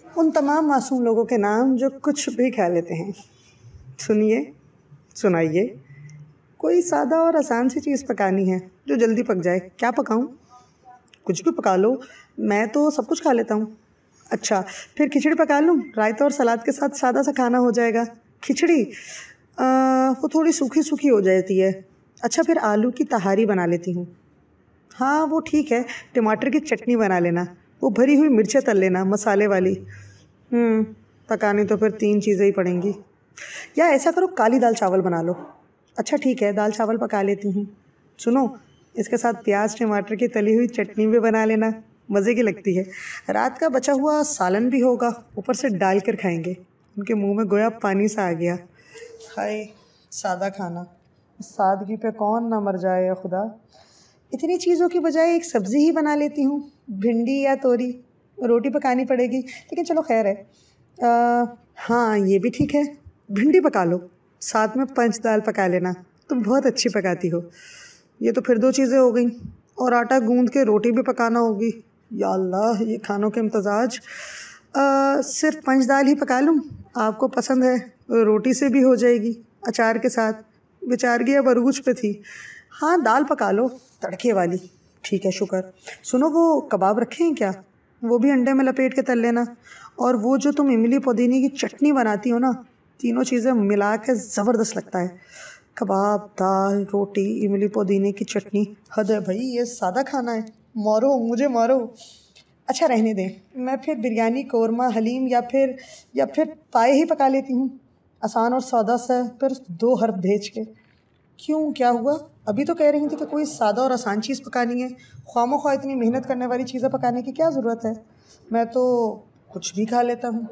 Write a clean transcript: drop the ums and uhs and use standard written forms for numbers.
उन तमाम मासूम लोगों के नाम जो कुछ भी खा लेते हैं। सुनिए, सुनाइए, कोई सादा और आसान सी चीज़ पकानी है जो जल्दी पक जाए। क्या पकाऊं? कुछ भी पका लो, मैं तो सब कुछ खा लेता हूँ। अच्छा, फिर खिचड़ी पका लूँ, रायता और सलाद के साथ सादा सा खाना हो जाएगा। खिचड़ी वो थोड़ी सूखी सूखी हो जाती है। अच्छा, फिर आलू की तहारी बना लेती हूँ। हाँ वो ठीक है। टमाटर की चटनी बना लेना, वो भरी हुई मिर्चें तल लेना मसाले वाली। पकाने तो फिर 3 चीज़ें ही पड़ेंगी। या ऐसा करो, काली दाल चावल बना लो। अच्छा ठीक है, दाल चावल पका लेती हूँ। सुनो, इसके साथ प्याज टमाटर की तली हुई चटनी भी बना लेना, मज़े की लगती है। रात का बचा हुआ सालन भी होगा, ऊपर से डाल कर खाएंगे। उनके मुंह में गोया पानी सा आ गया। हाय, सादा खाना, सादगी पे कौन ना मर जाए या खुदा। इतनी चीज़ों की बजाय एक सब्ज़ी ही बना लेती हूँ, भिंडी या तोरी। रोटी पकानी पड़ेगी, लेकिन चलो खैर है। हाँ ये भी ठीक है, भिंडी पका लो, साथ में पंच दाल पका लेना, तुम बहुत अच्छी पकाती हो। ये तो फिर 2 चीज़ें हो गई, और आटा गूंद के रोटी भी पकाना होगी। या अल्लाह, ये खानों के इम्तजाज। सिर्फ पंच दाल ही पका लूँ? आपको पसंद है, रोटी से भी हो जाएगी, अचार के साथ। बेचारगी अब अरूज पे थी। हाँ दाल पका लो, तड़के वाली। ठीक है, शुक्र। सुनो, वो कबाब रखे हैं क्या? वो भी अंडे में लपेट के तल लेना। और वो जो तुम इमली पुदीने की चटनी बनाती हो ना, तीनों चीज़ें मिला के ज़बरदस्त लगता है। कबाब, दाल, रोटी, इमली पुदीने की चटनी। हद है भाई, ये सादा खाना है। मारो मुझे, मारो। अच्छा रहने दें, मैं फिर बिरयानी, कौरमा, हलीम या फिर पाए ही पका लेती हूँ, आसान और सादा सा, फिर 2 हर्फ भेज के। क्यों, क्या हुआ? अभी तो कह रही थी कि कोई सादा और आसान चीज़ पकानी है। ख्वामोख्वाह इतनी मेहनत करने वाली चीज़ें पकाने की क्या ज़रूरत है? मैं तो कुछ भी खा लेता हूँ।